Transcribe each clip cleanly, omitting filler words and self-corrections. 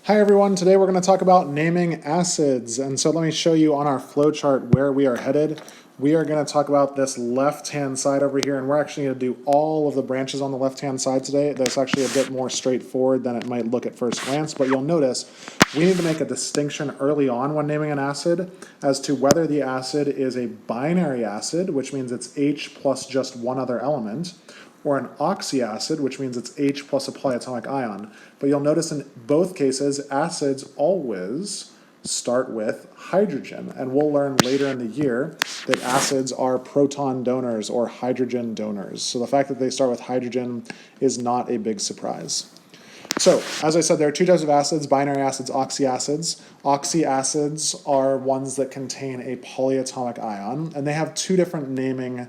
Hi everyone, today we're going to talk about naming acids. And so let me show you on our flowchart where we are headed. We are going to talk about this left-hand side over here, and we're actually going to do all of the branches on the left-hand side today. That's actually a bit more straightforward than it might look at first glance, but you'll notice we need to make a distinction early on when naming an acid as to whether the acid is a binary acid, which means it's H plus just one other element, or an oxyacid, which means it's H plus a polyatomic ion. But you'll notice in both cases, acids always start with hydrogen. And we'll learn later in the year that acids are proton donors or hydrogen donors. So the fact that they start with hydrogen is not a big surprise. So, as I said, there are two types of acids, binary acids, oxyacids. Oxyacids are ones that contain a polyatomic ion, and they have two different naming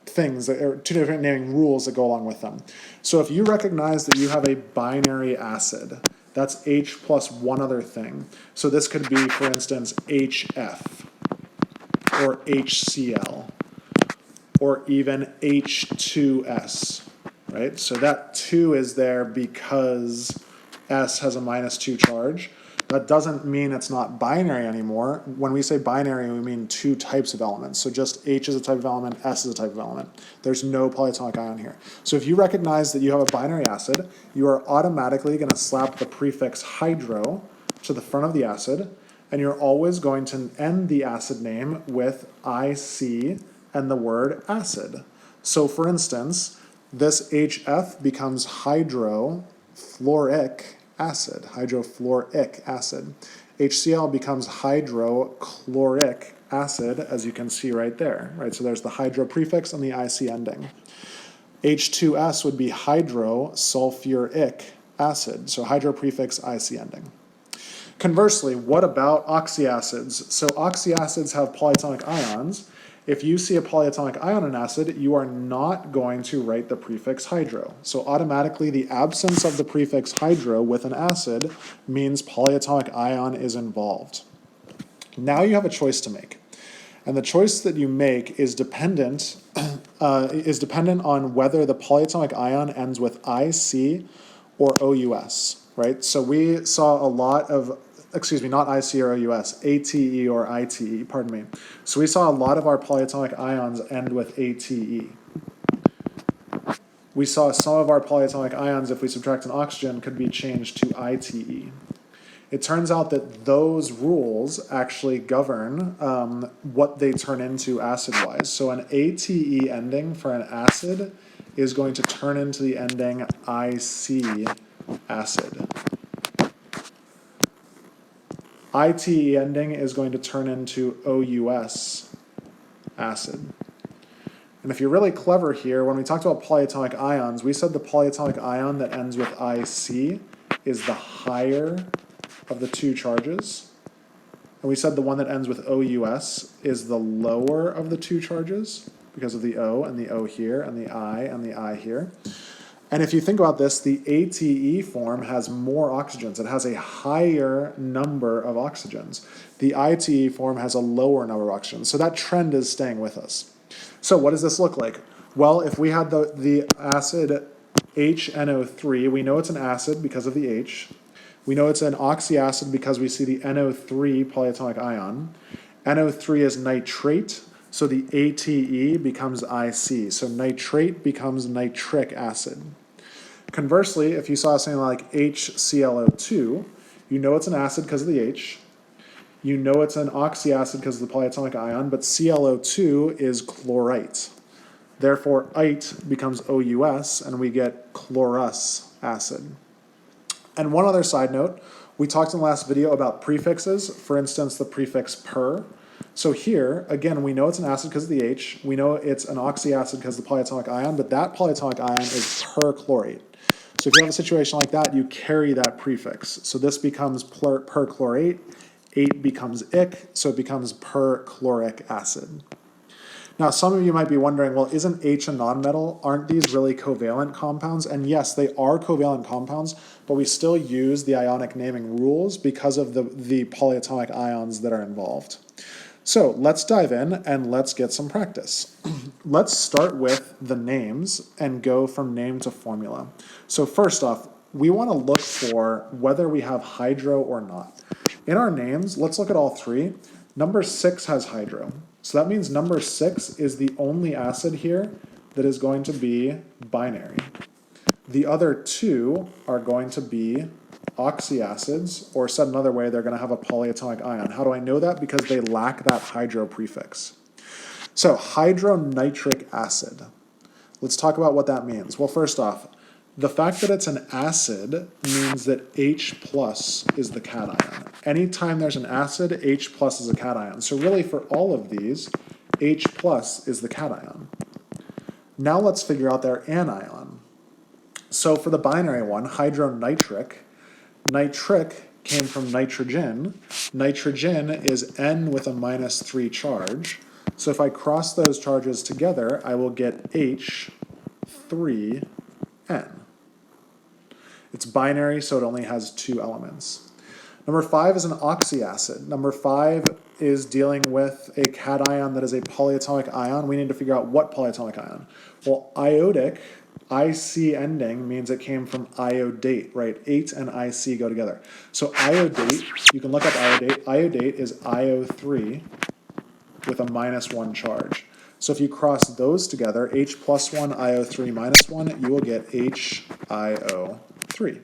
things, or two different naming rules that go along with them. So if you recognize that you have a binary acid, that's H plus one other thing. So this could be, for instance, HF, or HCl, or even H2S, right? So that 2 is there because S has a -2 charge. That doesn't mean it's not binary anymore. When we say binary, we mean two types of elements. So just H is a type of element, S is a type of element. There's no polyatomic ion here. So if you recognize that you have a binary acid, you are automatically going to slap the prefix hydro to the front of the acid, and you're always going to end the acid name with IC and the word acid. So for instance, this HF becomes hydrofluoric acid, hydrofluoric acid. HCl becomes hydrochloric acid, as you can see right there, right? So there's the hydro prefix and the IC ending. H2S would be hydrosulfuric acid, so hydro prefix, IC ending. Conversely, what about oxyacids? So oxyacids have polyatomic ions. If you see a polyatomic ion in acid, you are not going to write the prefix hydro. So automatically the absence of the prefix hydro with an acid means polyatomic ion is involved. Now you have a choice to make. And the choice that you make is dependent on whether the polyatomic ion ends with IC or OUS, right? So we saw a lot of not IC or OUS, ATE or ITE, pardon me. So we saw a lot of our polyatomic ions end with ATE. We saw some of our polyatomic ions, if we subtract an oxygen, could be changed to ITE. It turns out that those rules actually govern what they turn into acid-wise. So an ATE ending for an acid is going to turn into the ending IC acid. ITE ending is going to turn into OUS acid. And if you're really clever here, when we talked about polyatomic ions, we said the polyatomic ion that ends with IC is the higher of the two charges. And we said the one that ends with OUS is the lower of the two charges because of the O and the O here and the I here. And if you think about this, the ATE form has more oxygens. It has a higher number of oxygens. The ITE form has a lower number of oxygens. So that trend is staying with us. So what does this look like? Well, if we had the acid HNO3, we know it's an acid because of the H. We know it's an oxyacid because we see the NO3 polyatomic ion. NO3 is nitrate, so the ATE becomes IC. So nitrate becomes nitric acid. Conversely, if you saw something like HClO2, you know it's an acid because of the H. You know it's an oxyacid because of the polyatomic ion, but ClO2 is chlorite. Therefore, ite becomes OUS, and we get chlorous acid. And one other side note, we talked in the last video about prefixes, for instance, the prefix per. So here, again, we know it's an acid because of the H. We know it's an oxyacid because of the polyatomic ion, but that polyatomic ion is perchlorate. So if you have a situation like that, you carry that prefix. So this becomes perchlorate, 8 becomes ic, so it becomes perchloric acid. Now, some of you might be wondering, well, isn't H a nonmetal? Aren't these really covalent compounds? And yes, they are covalent compounds, but we still use the ionic naming rules because of the polyatomic ions that are involved. So let's dive in and let's get some practice. Let's start with the names and go from name to formula. So first off, we want to look for whether we have hydro or not. In our names, let's look at all three. Number 6 has hydro. So that means number 6 is the only acid here that is going to be binary. The other 2 are going to be oxyacids, or said another way, they're going to have a polyatomic ion. How do I know that? Because they lack that hydro prefix. So hydronitric acid. Let's talk about what that means. Well, first off, the fact that it's an acid means that H plus is the cation. Anytime there's an acid, H plus is a cation. So really for all of these, H plus is the cation. Now let's figure out their anion. So for the binary one, hydronitric, nitric came from nitrogen. Nitrogen is N with a -3 charge. So if I cross those charges together, I will get H3N. It's binary, so it only has 2 elements. Number 5 is an oxyacid. Number 5 is dealing with a cation that is a polyatomic ion. We need to figure out what polyatomic ion. Well, iodic, IC ending, means it came from iodate, right? 8 and IC go together. So iodate, you can look up iodate. Iodate is IO3 with a -1 charge. So if you cross those together, H plus 1, IO3 minus 1, you will get HIO3.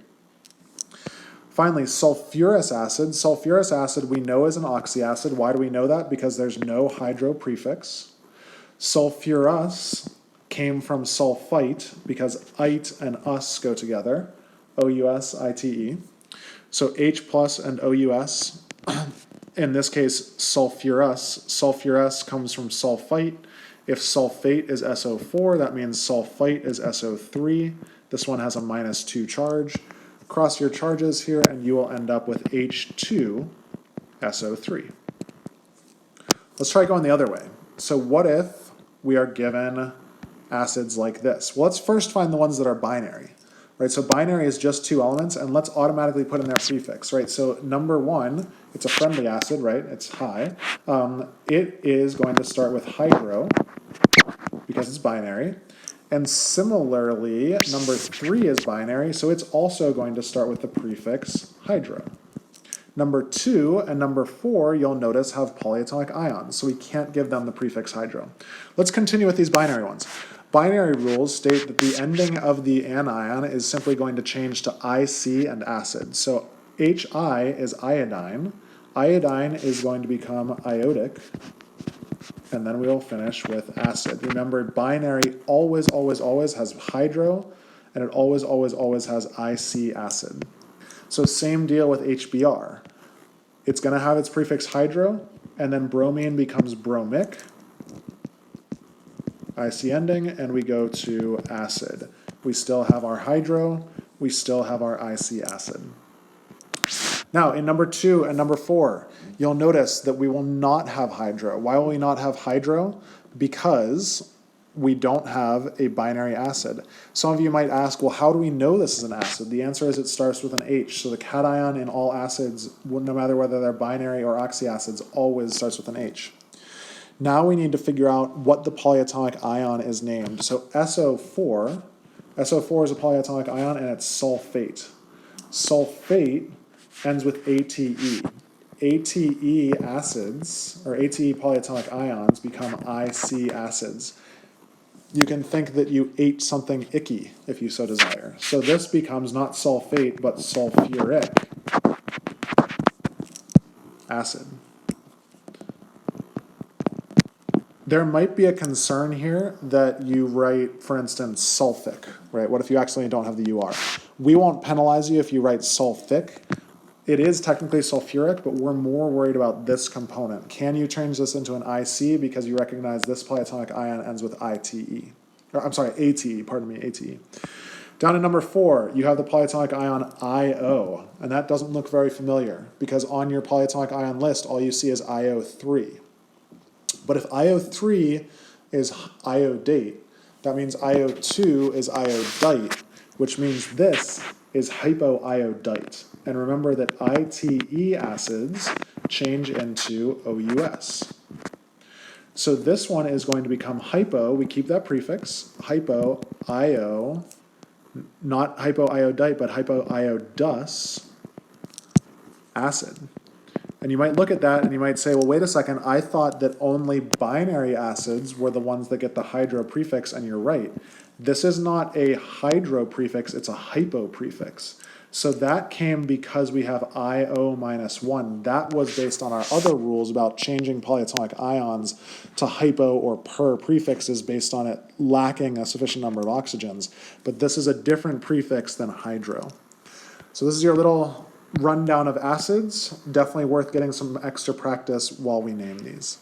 Finally, sulfurous acid. Sulfurous acid we know is an oxyacid. Why do we know that? Because there's no hydro prefix. Sulfurous came from sulfite because ite and us go together. OUS-ITE. So H plus and OUS. In this case, sulfurous. Sulfurous comes from sulfite. If sulfate is SO4, that means sulfite is SO3. This one has a -2 charge. Cross your charges here and you will end up with H2SO3. Let's try going the other way. So what if we are given acids like this? Well, let's first find the ones that are binary. Right, so binary is just 2 elements, and let's automatically put in their prefix, right? So number 1, it's a friendly acid, right? It's high. It is going to start with hydro, because it's binary. And similarly, number 3 is binary, so it's also going to start with the prefix hydro. Number 2 and number 4, you'll notice, have polyatomic ions, so we can't give them the prefix hydro. Let's continue with these binary ones. Binary rules state that the ending of the anion is simply going to change to IC and acid. So HI is iodine. Iodine is going to become iodic. And then we will finish with acid. Remember, binary always, always, always has hydro, and it always, always, always has IC acid. So same deal with HBr. It's going to have its prefix hydro, and then bromine becomes bromic. IC ending, and we go to acid. We still have our hydro, we still have our IC acid. Now, in number 2 and number 4, you'll notice that we will not have hydro. Why will we not have hydro? Because we don't have a binary acid. Some of you might ask, well, how do we know this is an acid? The answer is it starts with an H. So the cation in all acids, no matter whether they're binary or oxyacids, always starts with an H. Now we need to figure out what the polyatomic ion is named. So SO4 is a polyatomic ion, and it's sulfate. Sulfate ends with ATE. ATE acids, or ATE polyatomic ions, become IC acids. You can think that you ate something icky, if you so desire. So this becomes not sulfate, but sulfuric acid. There might be a concern here that you write, for instance, sulfic, right? What if you accidentally don't have the UR? We won't penalize you if you write sulfic. It is technically sulfuric, but we're more worried about this component. Can you change this into an IC because you recognize this polyatomic ion ends with ITE? Or, I'm sorry, ATE, pardon me, ATE. Down in number 4, you have the polyatomic ion IO, and that doesn't look very familiar because on your polyatomic ion list, all you see is IO3. But if IO3 is iodate, that means IO2 is iodite, which means this is hypoiodite. And remember that ITE acids change into OUS. So this one is going to become hypo, we keep that prefix, hypoiodite. not hypoiodite, but hypoiodous acid. And you might look at that and you might say, well, wait a second, I thought that only binary acids were the ones that get the hydro prefix, and you're right. This is not a hydro prefix, it's a hypo prefix. So that came because we have IO minus 1. That was based on our other rules about changing polyatomic ions to hypo or per prefixes based on it lacking a sufficient number of oxygens. But this is a different prefix than hydro. So this is your little rundown of acids. Definitely worth getting some extra practice while we name these.